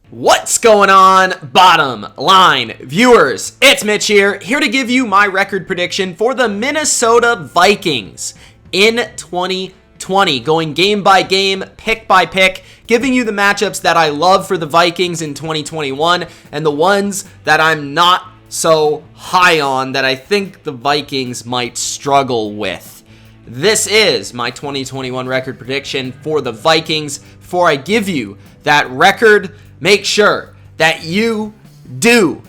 What's going on, bottom line viewers? It's Mitch here to give you my record prediction for the Minnesota Vikings in 2020. Going game by game, pick by pick, giving you the matchups that I love for the Vikings in 2021 and the ones that I'm not so high on that I think the Vikings might struggle with. This is my 2021 record prediction for the Vikings. Before I give you that record, make sure that you do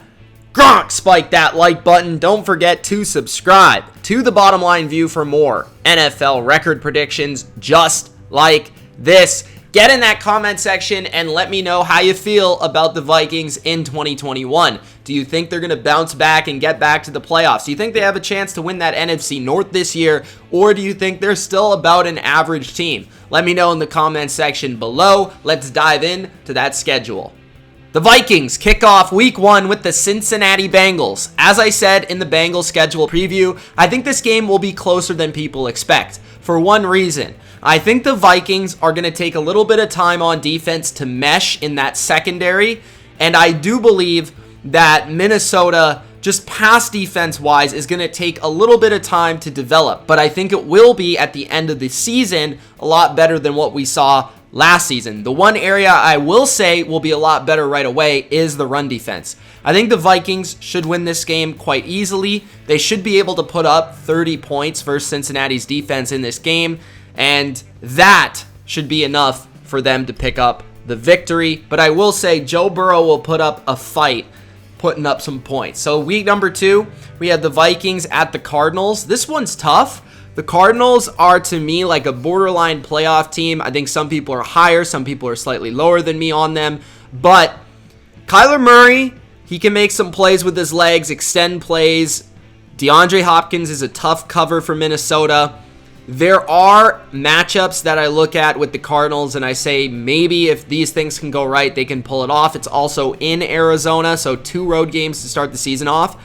spike that like button. Don't forget to subscribe to the Bottom Line View for more NFL record predictions just like this. Get in that comment section and let me know how you feel about the Vikings in 2021. Do you think they're going to bounce back and get back to the playoffs? Do you think they have a chance to win that NFC North this year? Or do you think they're still about an average team? Let me know in the comment section below. Let's dive in to that schedule. The Vikings kick off week 1 with the Cincinnati Bengals. As I said in the Bengals schedule preview, I think this game will be closer than people expect. For one reason, I think the Vikings are going to take a little bit of time on defense to mesh in that secondary, and I do believe that Minnesota, just pass defense-wise, is going to take a little bit of time to develop, but I think it will be at the end of the season a lot better than what we saw last season. The one area I will say will be a lot better right away is the run defense. I think the Vikings should win this game quite easily. They should be able to put up 30 points versus Cincinnati's defense in this game, and that should be enough for them to pick up the victory. But I will say Joe Burrow will put up a fight, putting up some points. So week number 2, we have the Vikings at the Cardinals. This one's tough. The Cardinals are, to me, like a borderline playoff team. I think some people are higher, some people are slightly lower than me on them. But Kyler Murray, he can make some plays with his legs, extend plays. DeAndre Hopkins is a tough cover for Minnesota. There are matchups that I look at with the Cardinals, and I say maybe if these things can go right, they can pull it off. It's also in Arizona, so 2 road games to start the season off.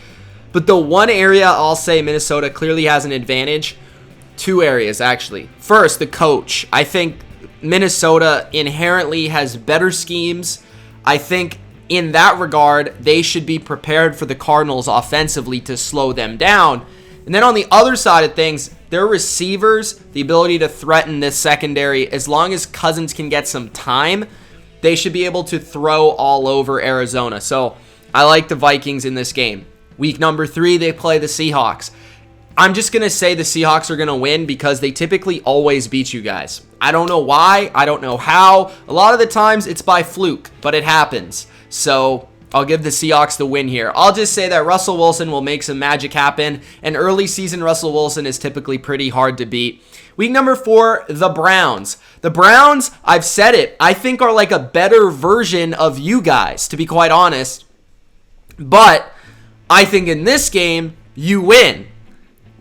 But the one area I'll say Minnesota clearly has an advantage, 2 areas actually. First, the coach. I think Minnesota inherently has better schemes. I think in that regard, they should be prepared for the Cardinals offensively to slow them down. And then on the other side of things, their receivers, the ability to threaten this secondary, as long as Cousins can get some time, they should be able to throw all over Arizona. So I like the Vikings in this game. Week number 3, they play the Seahawks. I'm just going to say the Seahawks are going to win because they typically always beat you guys. I don't know why. I don't know how. A lot of the times it's by fluke, but it happens. So I'll give the Seahawks the win here. I'll just say that Russell Wilson will make some magic happen. And early season Russell Wilson is typically pretty hard to beat. Week number 4, the Browns. The Browns, I've said it, I think are like a better version of you guys, to be quite honest. But I think in this game, you win.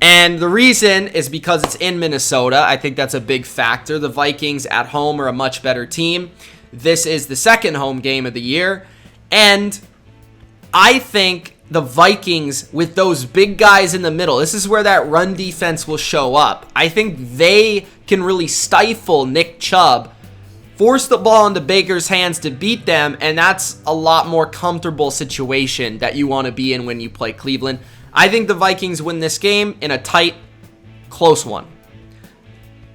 And the reason is because it's in Minnesota. I think that's a big factor. The Vikings at home are a much better team. This is the second home game of the year. And I think the Vikings, with those big guys in the middle, this is where that run defense will show up. I think they can really stifle Nick Chubb, force the ball into Baker's hands to beat them, and that's a lot more comfortable situation that you want to be in when you play Cleveland. I think the Vikings win this game in a tight, close one.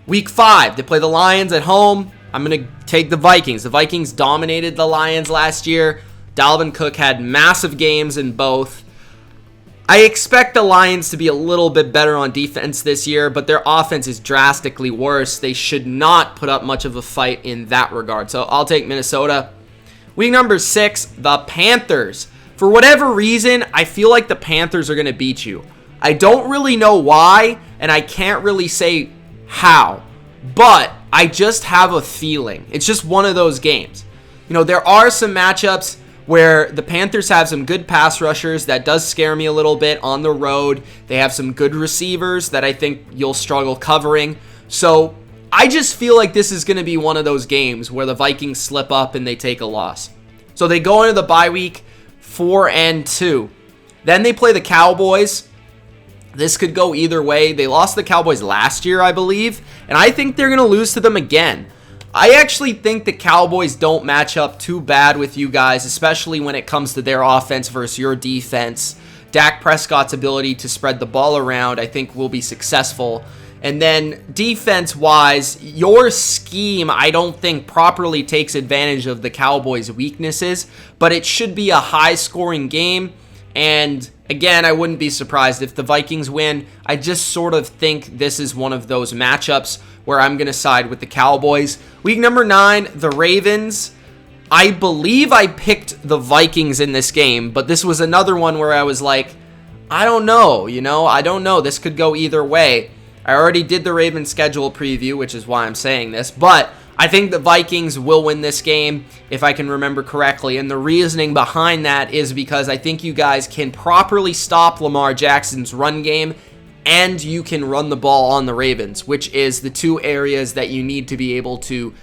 Week 5, they play the Lions at home. I'm going to take the Vikings. The Vikings dominated the Lions last year. Dalvin Cook had massive games in both. I expect the Lions to be a little bit better on defense this year, but their offense is drastically worse. They should not put up much of a fight in that regard. So I'll take Minnesota. Week number 6, the Panthers. For whatever reason, I feel like the Panthers are going to beat you. I don't really know why, and I can't really say how, but I just have a feeling. It's just one of those games. You know, there are some matchups where the Panthers have some good pass rushers. That does scare me a little bit on the road. They have some good receivers that I think you'll struggle covering. So I just feel like this is going to be one of those games where the Vikings slip up and they take a loss. So they go into the bye week 4-2. Then they play the Cowboys. This could go either way. They lost the Cowboys last year, I believe, and I think they're going to lose to them again. I actually think the Cowboys don't match up too bad with you guys, especially when it comes to their offense versus your defense. Dak Prescott's ability to spread the ball around, I think, will be successful. And then defense-wise, your scheme, I don't think, properly takes advantage of the Cowboys' weaknesses, but it should be a high-scoring game. And again, I wouldn't be surprised if the Vikings win. I just sort of think this is one of those matchups where I'm going to side with the Cowboys. Week number 9, the Ravens. I believe I picked the Vikings in this game, but this was another one where I was like, I don't know, I don't know. This could go either way. I already did the Ravens schedule preview, which is why I'm saying this, but I think the Vikings will win this game, if I can remember correctly, and the reasoning behind that is because I think you guys can properly stop Lamar Jackson's run game, and you can run the ball on the Ravens, which is the two areas that you need to be able to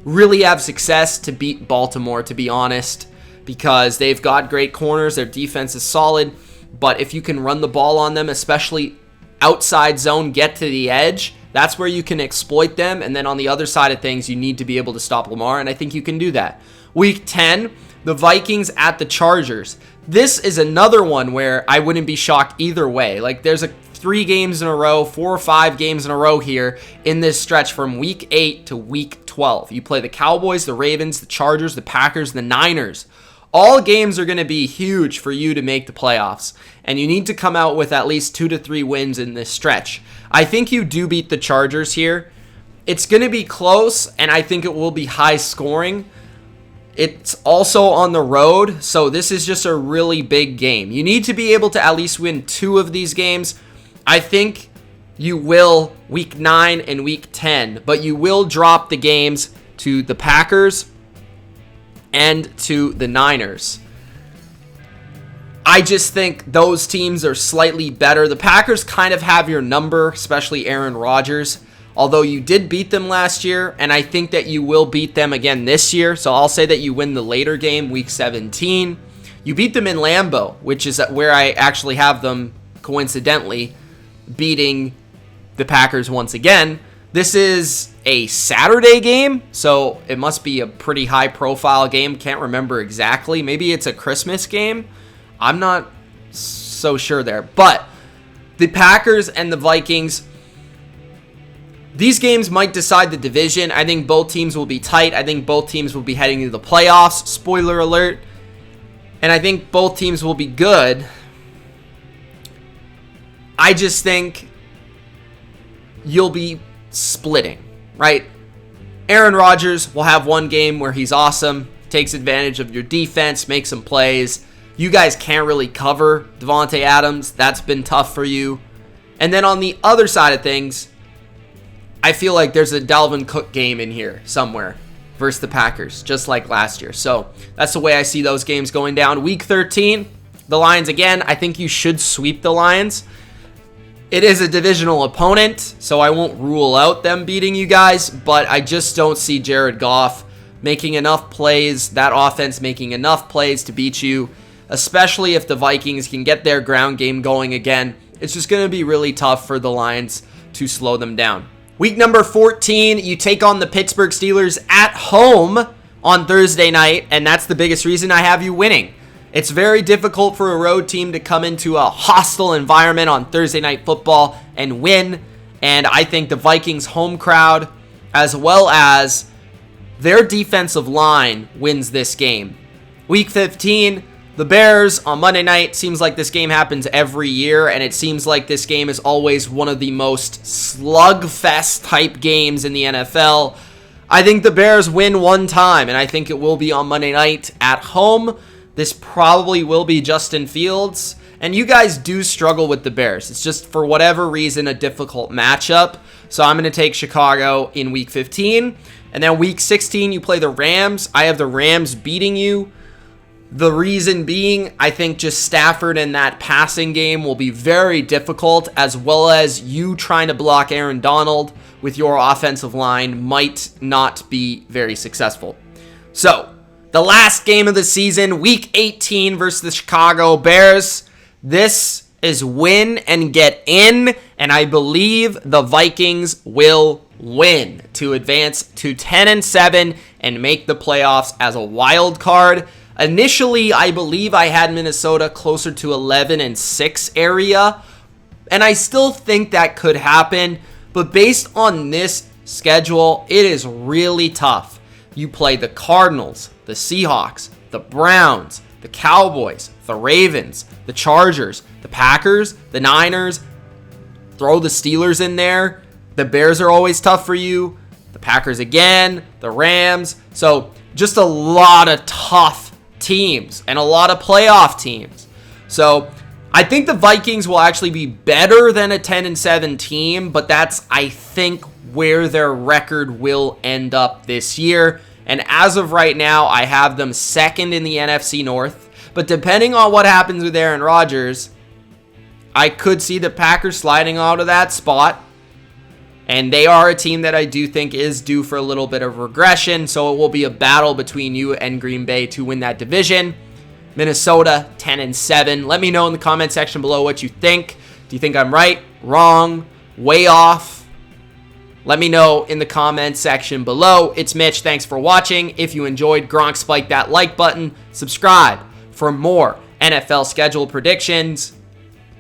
really have success to beat Baltimore, to be honest, because they've got great corners, their defense is solid, but if you can run the ball on them, especially outside zone, get to the edge, that's where you can exploit them. And then on the other side of things, you need to be able to stop Lamar, and I think you can do that. Week 10, the Vikings at the Chargers. This is another one where I wouldn't be shocked either way. Like, there's 3 games in a row, 4 or 5 games in a row here in this stretch from week 8 to week 12. You play the Cowboys, the Ravens, the Chargers, the Packers, the Niners. All games are going to be huge for you to make the playoffs, and you need to come out with at least 2 to 3 wins in this stretch. I think you do beat the Chargers here. It's going to be close, and I think it will be high scoring. It's also on the road, so this is just a really big game. You need to be able to at least win 2 of these games. I think you will week 9 and week 10, but you will drop the games to the Packers and to the Niners. I just think those teams are slightly better. The Packers kind of have your number, especially Aaron Rodgers, although you did beat them last year, and I think that you will beat them again this year, so I'll say that you win the later game, week 17. You beat them in Lambeau, which is where I actually have them, coincidentally, beating the Packers once again. This is a Saturday game, so it must be a pretty high-profile game. Can't remember exactly. Maybe it's a Christmas game. I'm not so sure there. But the Packers and the Vikings, these games might decide the division. I think both teams will be tight. I think both teams will be heading to the playoffs. Spoiler alert. And I think both teams will be good. I just think you'll be splitting, right? Aaron Rodgers will have one game where he's awesome, takes advantage of your defense, makes some plays. You guys can't really cover Devontae Adams. That's been tough for you. And then on the other side of things, I feel like there's a Dalvin Cook game in here somewhere versus the Packers, just like last year. So that's the way I see those games going down. Week 13, the Lions again. I think you should sweep the Lions. It is a divisional opponent, so I won't rule out them beating you guys, but I just don't see Jared Goff making enough plays, that offense making enough plays to beat you, especially if the Vikings can get their ground game going again. It's just going to be really tough for the Lions to slow them down. Week number 14, you take on the Pittsburgh Steelers at home on Thursday night, and that's the biggest reason I have you winning. It's very difficult for a road team to come into a hostile environment on Thursday Night Football and win. And I think the Vikings home crowd, as well as their defensive line, wins this game. Week 15, the Bears on Monday night. Seems like this game happens every year, and it seems like this game is always one of the most slugfest type games in the NFL. I think the Bears win one time, and I think it will be on Monday night at home. This probably will be Justin Fields. And you guys do struggle with the Bears. It's just, for whatever reason, a difficult matchup. So I'm going to take Chicago in week 15. And then week 16, you play the Rams. I have the Rams beating you. The reason being, I think just Stafford and that passing game will be very difficult, as well as you trying to block Aaron Donald with your offensive line might not be very successful. So, the last game of the season, week 18 versus the Chicago Bears. This is win and get in, and I believe the Vikings will win to advance to 10-7 and make the playoffs as a wild card. Initially, I believe I had Minnesota closer to 11-6 area, and I still think that could happen, but based on this schedule, it is really tough. You play the Cardinals, the Seahawks, the Browns, the Cowboys, the Ravens, the Chargers, the Packers, the Niners, throw the Steelers in there. The Bears are always tough for you. The Packers again, the Rams. So just a lot of tough teams and a lot of playoff teams. So I think the Vikings will actually be better than a 10-7 team, but that's, I think, where their record will end up this year. And as of right now, I have them second in the NFC North. But depending on what happens with Aaron Rodgers, I could see the Packers sliding out of that spot. And they are a team that I do think is due for a little bit of regression. So it will be a battle between you and Green Bay to win that division. Minnesota, 10-7. Let me know in the comment section below what you think. Do you think I'm right, wrong, way off? Let me know in the comment section below. It's Mitch. Thanks for watching. If you enjoyed, Gronk, spike that like button. Subscribe for more NFL schedule predictions.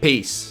Peace.